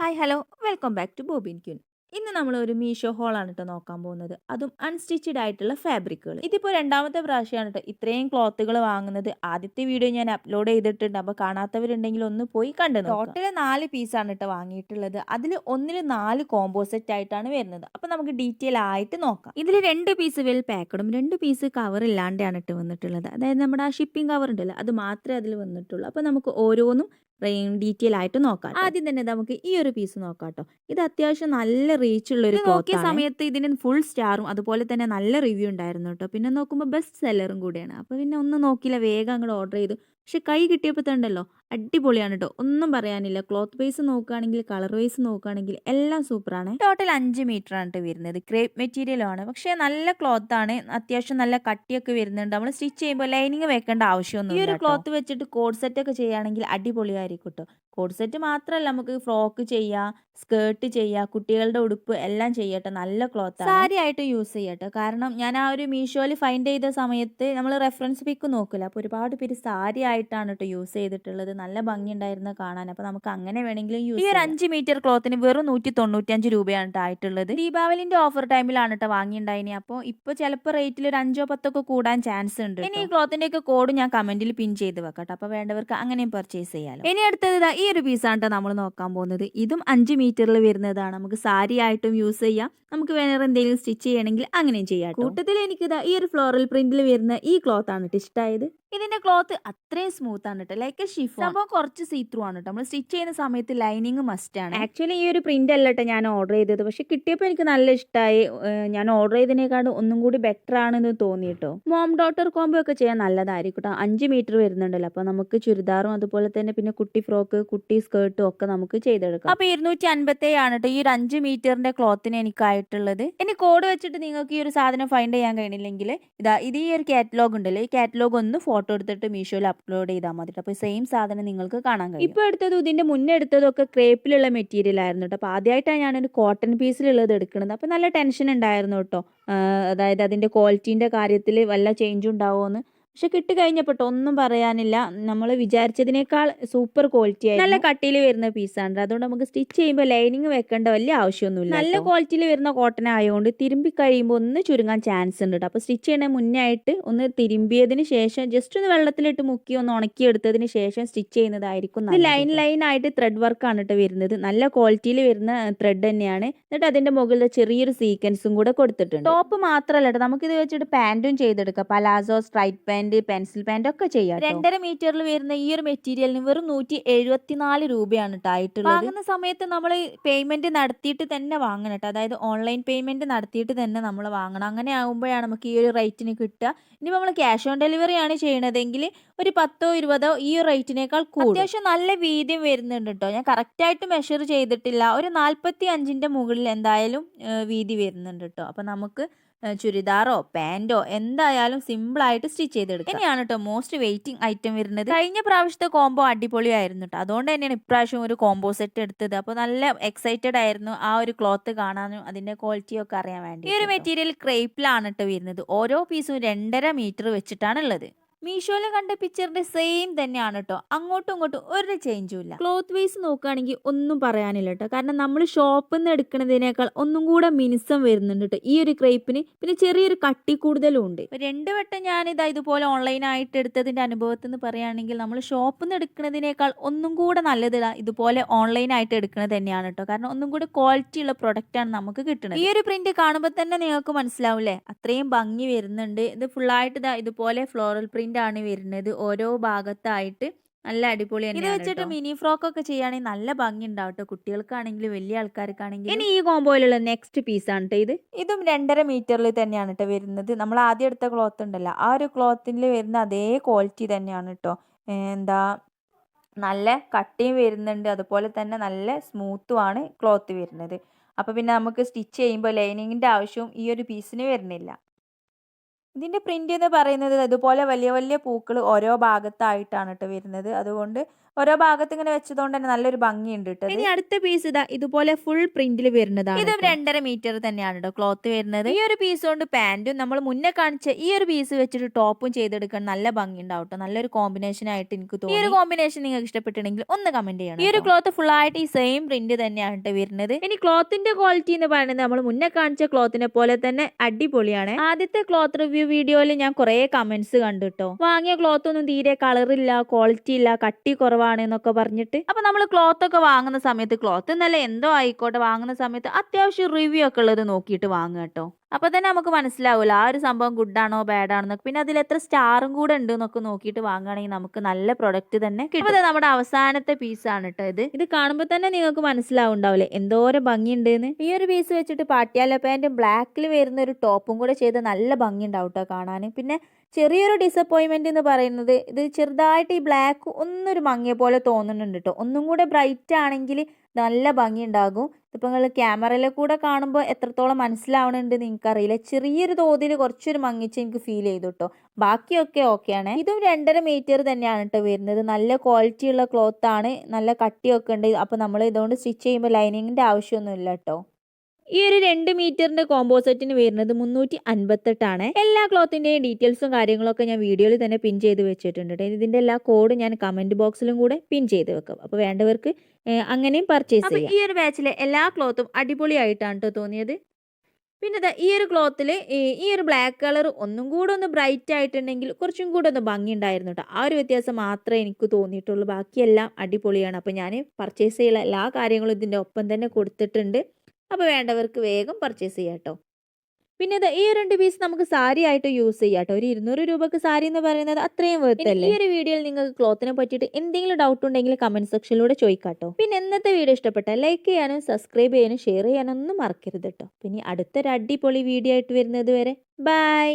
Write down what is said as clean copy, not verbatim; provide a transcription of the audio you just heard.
Hi hello welcome back to Bobin queen. ഇന്ന് നമ്മൾ ഒരു മീഷോ ഹോളാണ് കേട്ടോ നോക്കാൻ പോകുന്നത്. അതും അൺസ്റ്റിച്ചഡ് ആയിട്ടുള്ള ഫാബ്രിക്കുകൾ. ഇതിപ്പോൾ രണ്ടാമത്തെ പ്രാവശ്യമാണ് കേട്ടോ ഇത്രയും ക്ലോത്തുകൾ വാങ്ങുന്നത്. ആദ്യത്തെ വീഡിയോ ഞാൻ അപ്ലോഡ് ചെയ്തിട്ടുണ്ട്. അപ്പോൾ കാണാത്തവരുണ്ടെങ്കിൽ ഒന്ന് പോയി കണ്ടു നോക്കാം. ടോട്ടൽ 4 പീസാണ് കേട്ടോ വാങ്ങിയിട്ടുള്ളത്. അതിൽ ഒന്നിൽ 4 കോംബോ സെറ്റ് ആയിട്ടാണ് വരുന്നത്. അപ്പോൾ നമുക്ക് ഡീറ്റെയിൽ ആയിട്ട് നോക്കാം. ഇതിൽ 2 പീസ് വെൽ പാക്കഡും 2 പീസ് കവർ ഇല്ലാണ്ടാണ് ഇട്ട് വന്നിട്ടുള്ളത്. അതായത് നമ്മുടെ ആ ഷിപ്പിംഗ് കവർ ഉണ്ടല്ലോ, അത് മാത്രമേ അതിൽ വന്നിട്ടുള്ളൂ. അപ്പോൾ നമുക്ക് ഓരോന്നും ഡീറ്റെയിൽ ആയിട്ട് നോക്കാം. ആദ്യം തന്നെ നമുക്ക് ഈ ഒരു പീസ് നോക്കാം കേട്ടോ. ഇത് അത്യാവശ്യം നല്ല റീച്ച് ഉള്ള ഒരു നോക്കിയ സമയത്ത് ഇതിന് ഫുൾ സ്റ്റാറും അതുപോലെ തന്നെ നല്ല റിവ്യൂ ഉണ്ടായിരുന്നു കേട്ടോ. പിന്നെ നോക്കുമ്പോൾ ബെസ്റ്റ് സെല്ലറും കൂടിയാണ്. അപ്പോൾ പിന്നെ ഒന്നും നോക്കിയില്ല, വേഗം അങ്ങോട്ട് ഓർഡർ ചെയ്തു. പക്ഷെ കൈ കിട്ടിയപ്പോൾ തണ്ടല്ലോ അടിപൊളിയാണ് കേട്ടോ, ഒന്നും പറയാനില്ല. ക്ലോത്ത് വൈസ് നോക്കുകയാണെങ്കിൽ കളർ വൈസ് നോക്കുകയാണെങ്കിൽ എല്ലാം സൂപ്പറാണ്. ടോട്ടൽ 5 മീറ്റർ ആണ് കേട്ടോ വരുന്നത്. ക്രേപ്പ് മെറ്റീരിയൽ ആണ്, പക്ഷേ നല്ല ക്ലോത്ത് ആണ്. അത്യാവശ്യം നല്ല കട്ടിയൊക്കെ വരുന്നുണ്ട്. നമ്മൾ സ്റ്റിച്ച് ചെയ്യുമ്പോൾ ലൈനിങ് വെക്കേണ്ട ആവശ്യമൊന്നും ഈ ഒരു ക്ലോത്ത് വെച്ചിട്ട് കോഡ് സെറ്റ് ഒക്കെ ചെയ്യുകയാണെങ്കിൽ അടിപൊളിയായിരിക്കും കേട്ടോ. കോഡ് സെറ്റ് മാത്രമല്ല, നമുക്ക് ഫ്രോക്ക് ചെയ്യാം, സ്കേർട്ട് ചെയ്യാം, കുട്ടികളുടെ ഉടുപ്പ് എല്ലാം ചെയ്യട്ടെ. നല്ല ക്ലോത്ത് സാരി ആയിട്ട് യൂസ് ചെയ്യട്ടെ. കാരണം ഞാൻ ആ ഒരു മീഷോയിൽ ഫൈൻഡ് ചെയ്ത സമയത്ത് നമ്മൾ റെഫറൻസ് പിക്ക് നോക്കില്ല, അപ്പോൾ ഒരുപാട് പേര് സാരി ആയിട്ടാണ് കേട്ടോ യൂസ് ചെയ്തിട്ടുള്ളത്. നല്ല ഭംഗിയുണ്ടായിരുന്നു കാണാൻ. അപ്പോൾ നമുക്ക് അങ്ങനെ വേണമെങ്കിലും യൂസ് ചെയ്യാം. ഈ ഒരു 5 മീറ്റർ ക്ലോത്തിന് വെറും 195 രൂപയാണ് കേട്ടോ ആയിട്ടുള്ളത്. ദീപാവലിന്റെ ഓഫർ ടൈമിലാണ് കേട്ടോ വാങ്ങിയിട്ടുണ്ടായിനി. അപ്പോൾ ഇപ്പോൾ ചിലപ്പോൾ റേറ്റിൽ ഒരു 5-10 കൂടാൻ ചാൻസ് ഉണ്ട്. ഇനി ഈ ക്ലോത്തിന്റെ ഒക്കെ കോഡ് ഞാൻ കമന്റിൽ പിൻ ചെയ്ത് വെക്കട്ടെ. അപ്പോൾ വേണ്ടവർക്ക് അങ്ങനെയും പർച്ചേസ് ചെയ്യാലോ. ഇനി അടുത്തത് ഈ ഒരു പീസാണ് കേട്ടോ നമ്മൾ നോക്കാൻ പോകുന്നത്. ഇതും 5 മീറ്ററിൽ വരുന്നതാണ്. നമുക്ക് സാരി ആയിട്ടും യൂസ് ചെയ്യാം, നമുക്ക് വേറെ എന്തെങ്കിലും സ്റ്റിച്ച് ചെയ്യണമെങ്കിൽ അങ്ങനെയും ചെയ്യാം. കൂട്ടത്തിൽ എനിക്ക് ഈ ഒരു ഫ്ലോറൽ പ്രിന്റിൽ വരുന്ന ഈ ക്ലോത്ത് ആണ് ഇഷ്ടമായത്. ഇതിന്റെ ക്ലോത്ത് അത്രയും സ്മൂത്ത് ആണ് കേട്ടോ, ലൈക്ക് ഷിഫോൺ. അപ്പോൾ കുറച്ച് സീ ത്രൂ ആണ് കേട്ടോ. നമ്മൾ സ്റ്റിച്ച് ചെയ്യുന്ന സമയത്ത് ലൈനിങ് മസ്റ്റ് ആണ്. ആക്ച്വലി ഈ ഒരു പ്രിന്റ് അല്ല കേട്ടോ ഞാൻ ഓർഡർ ചെയ്തത്, പക്ഷെ കിട്ടിയപ്പോൾ എനിക്ക് നല്ല ഇഷ്ടമായി. ഞാൻ ഓർഡർ ചെയ്തതിനേക്കാളും ഒന്നും കൂടി ബെറ്റർ ആണെന്ന് തോന്നി കേട്ടോ. മോം ഡോട്ടർ കോംബോ ഒക്കെ ചെയ്യാൻ നല്ലതായിരിക്കും കേട്ടോ. 5 മീറ്റർ വരുന്നുണ്ടല്ലോ, അപ്പോൾ നമുക്ക് ചുരിദാറും അതുപോലെ തന്നെ പിന്നെ കുട്ടി ഫ്രോക്ക്, കുട്ടി സ്കേർട്ടും ഒക്കെ നമുക്ക് ചെയ്തെടുക്കാം. അപ്പോൾ 257 ആണ് കേട്ടോ ഈ ഒരു 5 മീറ്ററിന്റെ ക്ലോത്തിന് എനിക്കായിട്ടുള്ളത്. ഇനി കോഡ് വെച്ചിട്ട് നിങ്ങൾക്ക് ഈ ഒരു സാധനം ഫൈൻഡ് ചെയ്യാൻ കഴിയില്ലെങ്കിൽ ഇത് ഈ ഒരു കാറ്റലോഗ് ഉണ്ടല്ലോ, ഈ കാറ്റലോഗ് ഒന്ന് ഫോട്ടോ എടുത്തിട്ട് മീഷോയിൽ അപ്ലോഡ് ചെയ്താൽ മതി. അപ്പോൾ സെയിം സാധനം നിങ്ങൾക്ക് കാണാൻ കഴിയും. ഇപ്പോൾ എടുത്തതും ഇതിന്റെ മുന്നേ എടുത്തതൊക്കെ ക്രേപ്പിലുള്ള മെറ്റീരിയൽ ആയിരുന്നു കേട്ടോ. അപ്പോൾ ആദ്യമായിട്ടാണ് ഞാനൊരു കോട്ടൺ പീസിലുള്ളത് എടുക്കുന്നത്. അപ്പോൾ നല്ല ടെൻഷൻ ഉണ്ടായിരുന്നു കേട്ടോ, അതായത് അതിന്റെ ക്വാളിറ്റീന്റെ കാര്യത്തിൽ വല്ല ചേഞ്ചും ഉണ്ടാവുമോ. പക്ഷെ കിട്ടിക്കഴിഞ്ഞപ്പോൾ ഒന്നും പറയാനില്ല, നമ്മൾ വിചാരിച്ചതിനേക്കാൾ സൂപ്പർ ക്വാളിറ്റി ആയി. നല്ല കട്ടിയിൽ വരുന്ന പീസാണ്, അതുകൊണ്ട് നമുക്ക് സ്റ്റിച്ച് ചെയ്യുമ്പോൾ ലൈനിങ് വെക്കേണ്ട വലിയ ആവശ്യമൊന്നുമില്ല. നല്ല ക്വാളിറ്റിയിൽ വരുന്ന കോട്ടൺ ആയതുകൊണ്ട് തിരുമ്പി കഴിയുമ്പോൾ ഒന്ന് ചുരുങ്ങാൻ ചാൻസ് ഉണ്ട് കേട്ടോ. അപ്പോൾ സ്റ്റിച്ച് ചെയ്യണ മുന്നേ ആയിട്ട് ഒന്ന് തിരുമ്പിയതിന് ശേഷം ജസ്റ്റ് ഒന്ന് വെള്ളത്തിലിട്ട് മുക്കി ഒന്ന് ഉണക്കി എടുത്തതിന് ശേഷം സ്റ്റിച്ച് ചെയ്യുന്നതായിരിക്കും. ലൈൻ ആയിട്ട് ത്രെഡ് വർക്കാണ് കേട്ടോ വരുന്നത്. നല്ല ക്വാളിറ്റിയിൽ വരുന്ന ത്രെഡ് തന്നെയാണ്. എന്നിട്ട് അതിന്റെ മുകളിൽ ചെറിയൊരു സീക്വൻസും കൂടെ കൊടുത്തിട്ടുണ്ട്. ടോപ്പ് മാത്രമല്ല കേട്ടോ, നമുക്കിത് വെച്ചിട്ട് പാന്റും ചെയ്തെടുക്കാം. Palazzo, straight pant, pencil pant ഒക്കെ ചെയ്യാം. 2.5 മീറ്ററിൽ വരുന്ന ഈ ഒരു മെറ്റീരിയലിന് വെറും 174 രൂപയാണ് ആയിട്ടുള്ളത്. വാങ്ങുന്ന സമയത്ത് നമ്മൾ പേയ്മെന്റ് നടത്തിയിട്ട് തന്നെ വാങ്ങണം കേട്ടോ. അതായത് ഓൺലൈൻ പേയ്മെന്റ് നടത്തിയിട്ട് തന്നെ നമ്മൾ വാങ്ങണം. അങ്ങനെ ആകുമ്പോഴാണ് നമുക്ക് ഈ ഒരു റേറ്റിന് കിട്ടുക. ഇനി നമ്മൾ ക്യാഷ് ഓൺ ഡെലിവറി ആണ് ചെയ്യണതെങ്കിൽ ഒരു 10-20 ഈ റേറ്റിനേക്കാൾ കൂടും. അത്യാവശ്യം നല്ല വീതിയും വരുന്നുണ്ട് കേട്ടോ. ഞാൻ കറക്റ്റായിട്ട് മെഷർ ചെയ്തിട്ടില്ല, ഒരു 45ന്റെ മുകളിൽ എന്തായാലും വീതി വരുന്നുണ്ട് കേട്ടോ. അപ്പം നമുക്ക് ചുരിദാറോ പാൻറ്റോ എന്തായാലും സിമ്പിളായിട്ട് സ്റ്റിച്ച് ചെയ്തെടുക്കാം. ഇനിയാണ് കേട്ടോ മോസ്റ്റ് വെയിറ്റിംഗ് ഐറ്റം വരുന്നത്. കഴിഞ്ഞ പ്രാവശ്യത്തെ കോംബോ അടിപൊളിയായിരുന്നു കേട്ടോ, അതുകൊണ്ട് തന്നെയാണ് ഇപ്രാവശ്യം ഒരു കോംബോ സെറ്റ് എടുത്തത്. അപ്പോൾ നല്ല എക്സൈറ്റഡ് ആയിരുന്നു ആ ഒരു ക്ലോത്ത് കാണാനും അതിന്റെ ക്വാളിറ്റിയും ഒക്കെ അറിയാൻ വേണ്ടി. ഈ ഒരു മെറ്റീരിയൽ ക്രേപ്പിലാണ് കേട്ടോ വരുന്നത്. ഓരോ പീസും 2.5 മീറ്റർ വെച്ചിട്ടാണ് ഉള്ളത്. മീഷോയിൽ കണ്ട പിക്ചറിന്റെ സെയിം തന്നെയാണ് കേട്ടോ, അങ്ങോട്ടും ഇങ്ങോട്ടും ഒരു ചേഞ്ചും ഇല്ല. ക്ലോത്ത് വൈസ് നോക്കുകയാണെങ്കിൽ ഒന്നും പറയാനില്ല കേട്ടോ. കാരണം നമ്മൾ ഷോപ്പിൽ നിന്ന് എടുക്കുന്നതിനേക്കാൾ ഒന്നും കൂടെ മിനുസം വരുന്നുണ്ട് കേട്ടോ ഈ ഒരു ക്രേപ്പിന്. പിന്നെ ചെറിയൊരു കട്ടി കൂടുതലും ഉണ്ട്. 2 വട്ടം ഞാനിതാ ഇതുപോലെ ഓൺലൈനായിട്ട് എടുത്തതിന്റെ അനുഭവത്തിൽ നിന്ന് പറയുകയാണെങ്കിൽ നമ്മൾ ഷോപ്പിൽ നിന്ന് എടുക്കുന്നതിനേക്കാൾ ഒന്നും കൂടെ നല്ലത് ഇതുപോലെ ഓൺലൈനായിട്ട് എടുക്കുന്നത് തന്നെയാണ് കേട്ടോ. കാരണം ഒന്നും കൂടെ ക്വാളിറ്റി ഉള്ള പ്രൊഡക്റ്റ് ആണ് നമുക്ക് കിട്ടുന്നത്. ഈ ഒരു പ്രിന്റ് കാണുമ്പോൾ തന്നെ നിങ്ങൾക്ക് മനസ്സിലാവില്ലേ, അത്രയും ഭംഗി വരുന്നുണ്ട്. ഇത് ഫുള്ളായിട്ട് ഇതുപോലെ ഫ്ലോറൽ പ്രിന്റ് ആണ് വരുന്നത്. ഓരോ ഭാഗത്തായിട്ട് നല്ല അടിപൊളിയാണ്. ഇത് വെച്ചിട്ട് മിനി ഫ്രോക്ക് ഒക്കെ ചെയ്യുകയാണെങ്കിൽ നല്ല ഭംഗി ഉണ്ടാവും കേട്ടോ, കുട്ടികൾക്കാണെങ്കിലും വലിയ ആൾക്കാർക്കാണെങ്കിലും. ഇനി ഈ കോംബോയിലുള്ള നെക്സ്റ്റ് പീസാണ് കേട്ടോ ഇതും 2.5 മീറ്ററിൽ തന്നെയാണ് കേട്ടോ വരുന്നത്. നമ്മൾ ആദ്യം എടുത്ത ക്ലോത്ത് ഉണ്ടല്ലോ, ആ ഒരു ക്ലോത്തിൽ വരുന്ന അതേ ക്വാളിറ്റി തന്നെയാണ് കേട്ടോ. നല്ല കട്ടിയും വരുന്നുണ്ട്, അതുപോലെ തന്നെ നല്ല സ്മൂത്തുമാണ് ക്ലോത്ത് വരുന്നത്. അപ്പോൾ പിന്നെ നമുക്ക് സ്റ്റിച്ച് ചെയ്യുമ്പോൾ ലൈനിങ്ങിൻ്റെ ആവശ്യവും ഈ ഒരു പീസിന് വരുന്നില്ല. ഇതിൻ്റെ പ്രിന്റ് എന്ന് പറയുന്നത് ഇതുപോലെ വലിയ വലിയ പൂക്കൾ ഓരോ ഭാഗത്തായിട്ടാണ് കേട്ടോ വരുന്നത്. അതുകൊണ്ട് ഓരോ ഭാഗത്ത് ഇങ്ങനെ വെച്ചതുകൊണ്ട് തന്നെ നല്ലൊരു ഭംഗിയുണ്ട് കേട്ടോ. ഇനി അടുത്ത പീസ് ഇതാ ഇതുപോലെ ഫുൾ പ്രിന്റിൽ വരുന്നതാണ്. ഇതും 2.5 മീറ്റർ തന്നെയാണ് കേട്ടോ ക്ലോത്ത് വരുന്നത്. ഈ ഒരു പീസ് കൊണ്ട് പാന്റും നമ്മൾ മുന്നേ കാണിച്ച ഈ ഒരു പീസ് വെച്ചിട്ട് ടോപ്പും ചെയ്തെടുക്കാൻ നല്ല ഭംഗി ഉണ്ടാവും കേട്ടോ. നല്ലൊരു കോമ്പിനേഷൻ ആയിട്ട് എനിക്ക് തോന്നി. ഈ ഒരു കോമ്പിനേഷൻ നിങ്ങൾക്ക് ഇഷ്ടപ്പെട്ടിട്ടുണ്ടെങ്കിൽ ഒന്ന് കമന്റ് ചെയ്യണം. ഈ ഒരു ക്ലോത്ത് ഫുൾ ആയിട്ട് ഈ സെയിം പ്രിന്റ് തന്നെയാണ് കേട്ടോ വരുന്നത്. ഇനി ക്ലോത്തിന്റെ ക്വാളിറ്റി എന്ന് പറയുന്നത് നമ്മൾ മുന്നേ കാണിച്ച ക്ലോത്തിനെ പോലെ തന്നെ അടിപൊളിയാണ്. ആദ്യത്തെ ക്ലോത്ത് റിവ്യൂ വീഡിയോയിൽ ഞാൻ കുറെ കമന്റ്സ് കണ്ടു കേട്ടോ. വാങ്ങിയ ക്ലോത്ത് ഒന്നും തീരെ കളറില്ല, ക്വാളിറ്റി ഇല്ല, കട്ടി കുറവാണ് എന്നൊക്കെ പറഞ്ഞിട്ട്. അപ്പൊ നമ്മൾ ക്ലോത്ത് ഒക്കെ വാങ്ങുന്ന സമയത്ത് ക്ലോത്ത് എന്നല്ല എന്തോ ആയിക്കോട്ടെ വാങ്ങുന്ന സമയത്ത് അത്യാവശ്യം റിവ്യൂ ഒക്കെ ഉള്ളത് നോക്കിയിട്ട് വാങ്ങുക കേട്ടോ. അപ്പൊ തന്നെ നമുക്ക് മനസ്സിലാവില്ല ആ ഒരു സംഭവം ഗുഡ് ആണോ ബാഡ് ആണോ എന്നൊക്കെ. പിന്നെ അതിൽ എത്ര സ്റ്റാറും കൂടെ ഉണ്ട് എന്നൊക്കെ നോക്കിയിട്ട് വാങ്ങുകയാണെങ്കിൽ നമുക്ക് നല്ല പ്രൊഡക്റ്റ് തന്നെ കിട്ടും. നമ്മുടെ അവസാനത്തെ പീസാണ് കേട്ടോ ഇത് കാണുമ്പോൾ തന്നെ നിങ്ങൾക്ക് മനസ്സിലാവുണ്ടാവില്ലേ എന്തോരം ഭംഗിയുണ്ട് എന്ന്. ഈ ഒരു പീസ് വെച്ചിട്ട് പാട്യാല പാന്റും ബ്ലാക്കിൽ വരുന്ന ഒരു ടോപ്പും കൂടെ ചെയ്ത് നല്ല ഭംഗി ഉണ്ടാവും കേട്ടോ കാണാൻ. പിന്നെ ചെറിയൊരു ഡിസപ്പോയിൻമെന്റ് എന്ന് പറയുന്നത് ഇത് ചെറുതായിട്ട് ഈ ബ്ലാക്ക് ഒന്നൊരു മങ്ങിയ പോലെ തോന്നുന്നുണ്ട് കേട്ടോ. ഒന്നും കൂടെ ബ്രൈറ്റ് ആണെങ്കിൽ നല്ല ഭംഗി ഉണ്ടാകും. ഇപ്പം നിങ്ങൾ ക്യാമറയിൽ കൂടെ കാണുമ്പോൾ എത്രത്തോളം മനസ്സിലാവണുണ്ട് നിങ്ങൾക്കറിയില്ല. ചെറിയൊരു തോതിൽ കുറച്ചൊരു മങ്ങിച്ച് എനിക്ക് ഫീൽ ചെയ്തു കേട്ടോ. ബാക്കിയൊക്കെ ഓക്കെയാണ്. ഇതും 2.5 മീറ്റർ തന്നെയാണ് കേട്ടോ വരുന്നത്. നല്ല ക്വാളിറ്റി ഉള്ള ക്ലോത്ത് ആണ്, നല്ല കട്ടിയൊക്കെ ഉണ്ട്. അപ്പോൾ നമ്മൾ ഇതുകൊണ്ട് സ്റ്റിച്ച് ചെയ്യുമ്പോൾ ലൈനിങ്ങിൻ്റെ ആവശ്യമൊന്നുമില്ല കേട്ടോ. ഈ ഒരു 2 മീറ്ററിന്റെ കോമ്പോസെറ്റിന് വരുന്നത് 358 എല്ലാ ക്ലോത്തിന്റെയും ഡീറ്റെയിൽസും കാര്യങ്ങളൊക്കെ ഞാൻ വീഡിയോയിൽ തന്നെ പിൻ ചെയ്ത് വെച്ചിട്ടുണ്ട്. ഇതിന്റെ എല്ലാ കോഡ് ഞാൻ കമന്റ് ബോക്സിലും കൂടെ പിൻ ചെയ്ത് വെക്കും. അപ്പോൾ വേണ്ടവർക്ക് അങ്ങനെയും പർച്ചേസ് ചെയ്യാം. ഈ ഒരു ബാച്ചിലെ എല്ലാ ക്ലോത്തും അടിപൊളിയായിട്ടാണ് കേട്ടോ തോന്നിയത്. പിന്നെ ഈ ഒരു ക്ലോത്തിൽ ഈ ഒരു ബ്ലാക്ക് കളർ ഒന്നും കൂടെ ഒന്ന് ബ്രൈറ്റ് ആയിട്ടുണ്ടെങ്കിൽ കുറച്ചും കൂടെ ഒന്ന് ഭംഗി ഉണ്ടായിരുന്നു കേട്ടോ. ആ ഒരു വ്യത്യാസം മാത്രമേ എനിക്ക് തോന്നിയിട്ടുള്ളൂ. ബാക്കിയെല്ലാം അടിപൊളിയാണ്. അപ്പോൾ ഞാൻ പർച്ചേസ് ചെയ്യുന്ന എല്ലാ കാര്യങ്ങളും ഇതിൻ്റെ ഒപ്പം തന്നെ കൊടുത്തിട്ടുണ്ട്. അപ്പോൾ വേണ്ടവർക്ക് വേഗം പർച്ചേസ് ചെയ്യാം കേട്ടോ. പിന്നെ ഈ 2 പീസ് നമുക്ക് സാരി ആയിട്ട് യൂസ് ചെയ്യാം കേട്ടോ. ഒരു 200 രൂപക്ക് സാരി എന്ന് പറയുന്നത് അത്രയും വേർത്തല്ലേ. ഈ ഒരു വീഡിയോയിൽ നിങ്ങൾക്ക് ക്ലോത്തിനെ പറ്റിയിട്ട് എന്തെങ്കിലും ഡൗട്ട് ഉണ്ടെങ്കിൽ കമന്റ് സെക്ഷനിലൂടെ ചോദിക്കാം കേട്ടോ. പിന്നെ ഇന്നത്തെ വീഡിയോ ഇഷ്ടപ്പെട്ടാൽ ലൈക്ക് ചെയ്യാനും സബ്സ്ക്രൈബ് ചെയ്യാനും ഷെയർ ചെയ്യാനും ഒന്നും മറക്കരുത് കേട്ടോ. പിന്നെ അടുത്തൊരു അടിപൊളി വീഡിയോ ആയിട്ട് വരുന്നത് വരെ ബൈ.